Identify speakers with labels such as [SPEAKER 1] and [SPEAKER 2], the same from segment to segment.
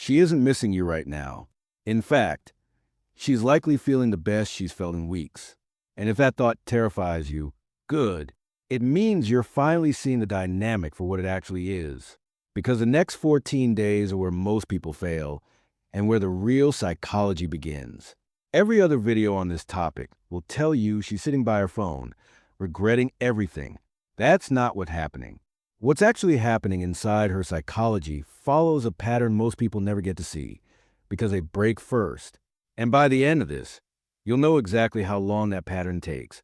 [SPEAKER 1] She isn't missing you right now. In fact, she's likely feeling the best she's felt in weeks. And if that thought terrifies you, good. It means you're finally seeing the dynamic for what it actually is. Because the next 14 days are where most people fail and where the real psychology begins. Every other video on this topic will tell you she's sitting by her phone, regretting everything. That's not what's happening. What's actually happening inside her psychology follows a pattern most people never get to see, because they break first. And by the end of this, you'll know exactly how long that pattern takes,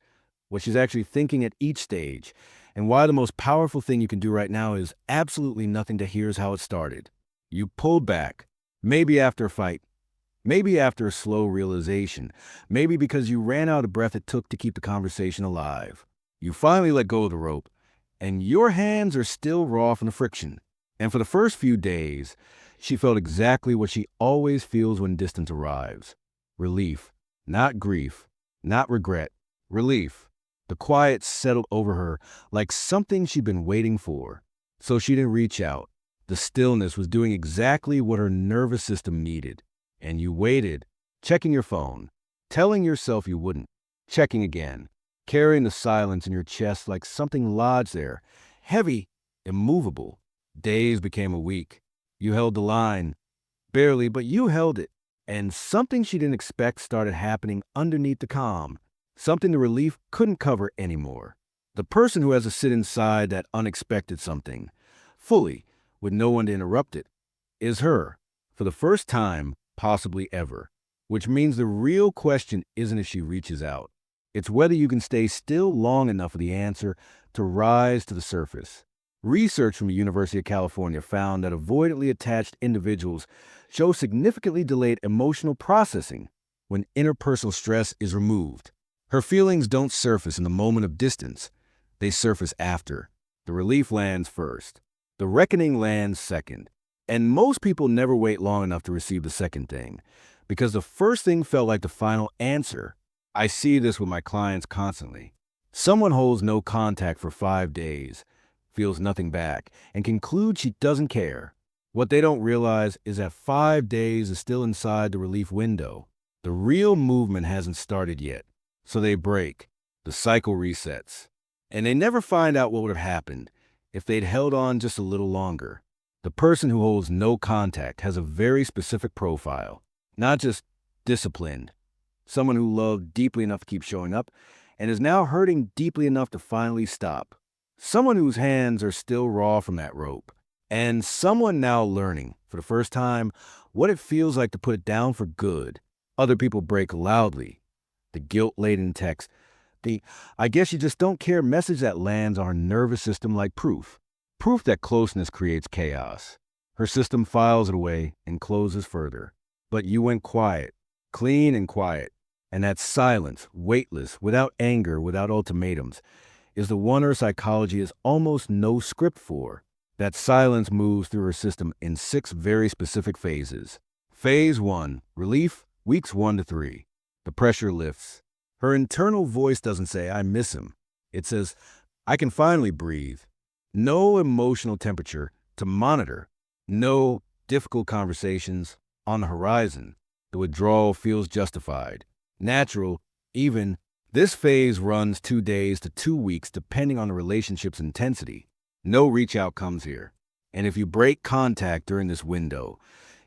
[SPEAKER 1] what she's actually thinking at each stage, and why the most powerful thing you can do right now is absolutely nothing to here's how it started. You pulled back, maybe after a fight, maybe after a slow realization, maybe because you ran out of breath it took to keep the conversation alive. You finally let go of the rope, and your hands are still raw from the friction. And for the first few days, she felt exactly what she always feels when distance arrives. Relief, not grief, not regret, relief. The quiet settled over her like something she'd been waiting for. So she didn't reach out. The stillness was doing exactly what her nervous system needed. And you waited, checking your phone, telling yourself you wouldn't, checking again, carrying the silence in your chest like something lodged there, heavy, immovable. Days became a week. You held the line. Barely, but you held it. And something she didn't expect started happening underneath the calm. Something the relief couldn't cover anymore. The person who has to sit inside that unexpected something, fully, with no one to interrupt it, is her, for the first time, possibly ever. Which means the real question isn't if she reaches out. It's whether you can stay still long enough for the answer to rise to the surface. Research from the University of California found that avoidantly attached individuals show significantly delayed emotional processing when interpersonal stress is removed. Her feelings don't surface in the moment of distance. They surface after. The relief lands first. The reckoning lands second. And most people never wait long enough to receive the second thing, because the first thing felt like the final answer. I see this with my clients constantly. Someone holds no contact for 5 days, feels nothing back, and concludes she doesn't care. What they don't realize is that 5 days is still inside the relief window. The real movement hasn't started yet. So they break. The cycle resets. And they never find out what would have happened if they'd held on just a little longer. The person who holds no contact has a very specific profile, not just disciplined. Someone who loved deeply enough to keep showing up and is now hurting deeply enough to finally stop. Someone whose hands are still raw from that rope. And someone now learning, for the first time, what it feels like to put it down for good. Other people break loudly. The guilt-laden text. The "I guess you just don't care" message that lands on her nervous system like proof. Proof that closeness creates chaos. Her system files it away and closes further. But you went quiet, clean and quiet. And that silence, weightless, without anger, without ultimatums, is the one her psychology has almost no script for. That silence moves through her system in 6 very specific phases. Phase 1, relief, weeks 1 to 3. The pressure lifts. Her internal voice doesn't say, "I miss him." It says, "I can finally breathe." No emotional temperature to monitor. No difficult conversations on the horizon. The withdrawal feels justified. Natural, even. This phase runs 2 days to 2 weeks depending on the relationship's intensity. No reach out comes here. And if you break contact during this window,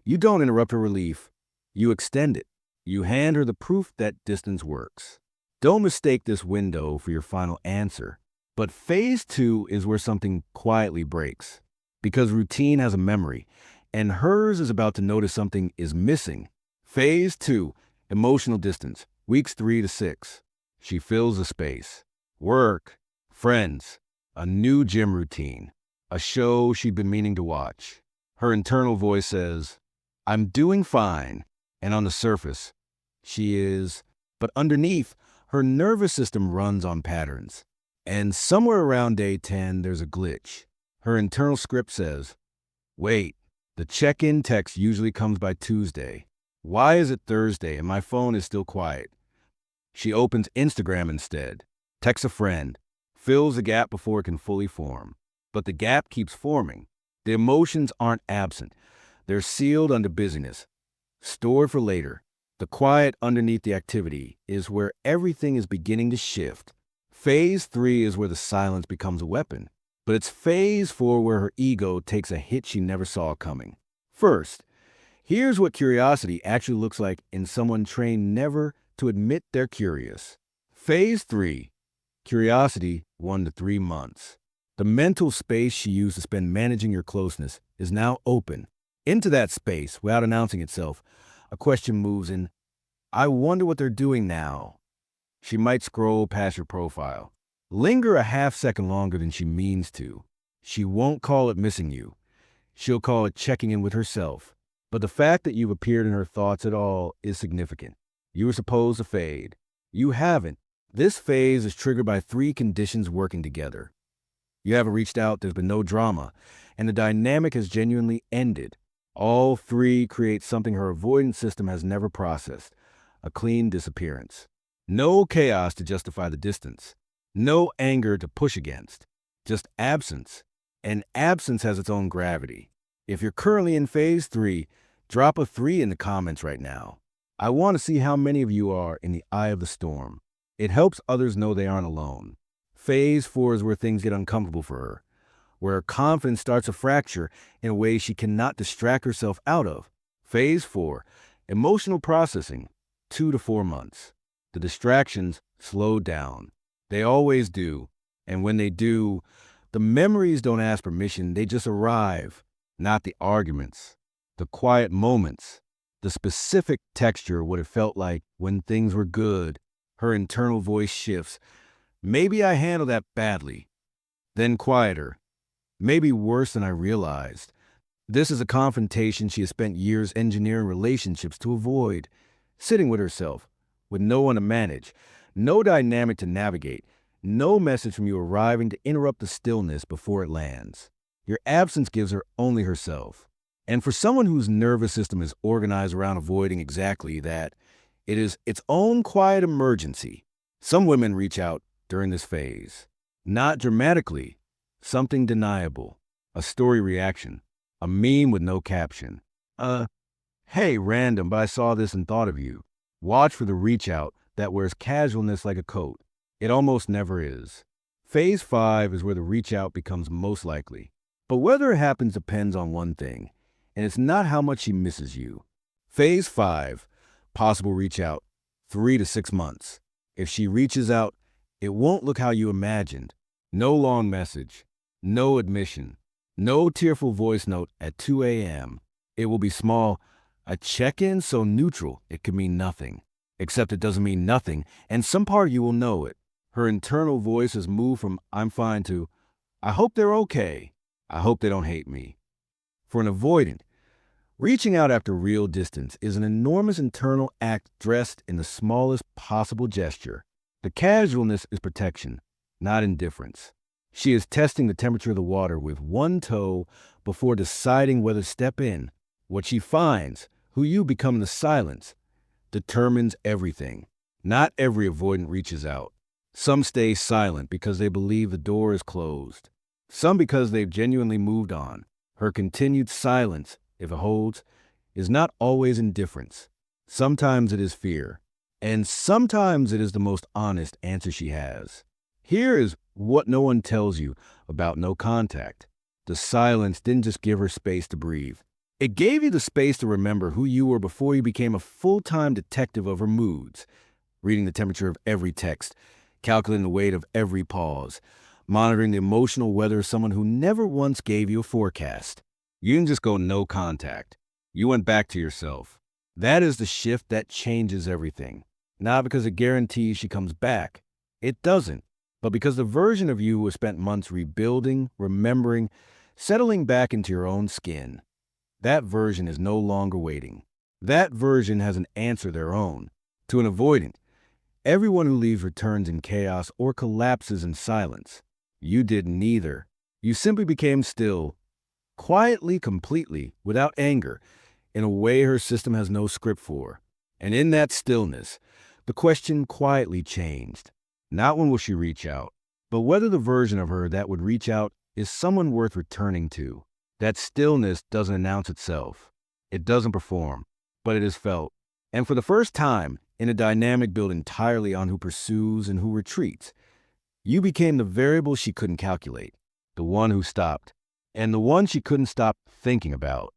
[SPEAKER 1] you don't interrupt her relief. You extend it. You hand her the proof that distance works. Don't mistake this window for your final answer. But phase 2 is where something quietly breaks. Because routine has a memory, and hers is about to notice something is missing. Phase 2, emotional distance, weeks 3 to 6. She fills the space. Work, friends, a new gym routine, a show she'd been meaning to watch. Her internal voice says, "I'm doing fine." And on the surface, she is. But underneath, her nervous system runs on patterns. And somewhere around day 10, there's a glitch. Her internal script says, "Wait, the check-in text usually comes by Tuesday. Why is it Thursday and my phone is still quiet?" She opens Instagram instead, texts a friend, fills the gap before it can fully form. But the gap keeps forming. The emotions aren't absent. They're sealed under busyness, stored for later. The quiet underneath the activity is where everything is beginning to shift. Phase 3 is where the silence becomes a weapon, but it's phase 4 where her ego takes a hit she never saw coming. First, here's what curiosity actually looks like in someone trained never to admit they're curious. Phase 3, curiosity, 1 to 3 months. The mental space she used to spend managing your closeness is now open. Into that space, without announcing itself, a question moves in. I wonder what they're doing now. She might scroll past your profile, linger a half second longer than she means to. She won't call it missing you. She'll call it checking in with herself. But the fact that you've appeared in her thoughts at all is significant. You were supposed to fade. You haven't. This phase is triggered by 3 conditions working together. You haven't reached out, there's been no drama, and the dynamic has genuinely ended. All 3 create something her avoidance system has never processed, a clean disappearance. No chaos to justify the distance. No anger to push against. Just absence. And absence has its own gravity. If you're currently in phase 3, drop a 3 in the comments right now. I want to see how many of you are in the eye of the storm. It helps others know they aren't alone. Phase 4 is where things get uncomfortable for her, where her confidence starts to fracture in a way she cannot distract herself out of. Phase 4, emotional processing, 2 to 4 months. The distractions slow down. They always do. And when they do, the memories don't ask permission, they just arrive. Not the arguments, the quiet moments, the specific texture of what it felt like when things were good. Her internal voice shifts. Maybe I handled that badly. Then quieter. Maybe worse than I realized. This is a confrontation she has spent years engineering relationships to avoid. Sitting with herself, with no one to manage, no dynamic to navigate, no message from you arriving to interrupt the stillness before it lands. Your absence gives her only herself. And for someone whose nervous system is organized around avoiding exactly that, it is its own quiet emergency. Some women reach out during this phase. Not dramatically, something deniable, a story reaction, a meme with no caption. Hey, random, but I saw this and thought of you. Watch for the reach out that wears casualness like a coat. It almost never is. Phase 5 is where the reach out becomes most likely. But whether it happens depends on one thing, and it's not how much she misses you. Phase 5, possible reach out, 3 to 6 months. If she reaches out, it won't look how you imagined. No long message, no admission, no tearful voice note at 2 a.m. It will be small, a check-in so neutral it could mean nothing. Except it doesn't mean nothing, and some part of you will know it. Her internal voice has moved from I'm fine to I hope they're okay. I hope they don't hate me. For an avoidant, reaching out after real distance is an enormous internal act dressed in the smallest possible gesture. The casualness is protection, not indifference. She is testing the temperature of the water with one toe before deciding whether to step in. What she finds, who you become in the silence, determines everything. Not every avoidant reaches out. Some stay silent because they believe the door is closed. Some because they've genuinely moved on. Her continued silence, if it holds, is not always indifference. Sometimes it is fear. And sometimes it is the most honest answer she has. Here is what no one tells you about no contact. The silence didn't just give her space to breathe. It gave you the space to remember who you were before you became a full-time detective of her moods, reading the temperature of every text, calculating the weight of every pause, monitoring the emotional weather of someone who never once gave you a forecast. You didn't just go no contact. You went back to yourself. That is the shift that changes everything. Not because it guarantees she comes back. It doesn't. But because the version of you who has spent months rebuilding, remembering, settling back into your own skin, that version is no longer waiting. That version has an answer their own. To an avoidant, everyone who leaves returns in chaos or collapses in silence. You did neither. You simply became still, quietly, completely, without anger, in a way her system has no script for. And in that stillness, the question quietly changed. Not when will she reach out, but whether the version of her that would reach out is someone worth returning to. That stillness doesn't announce itself. It doesn't perform, but it is felt. And for the first time, in a dynamic built entirely on who pursues and who retreats, you became the variable she couldn't calculate, the one who stopped, and the one she couldn't stop thinking about.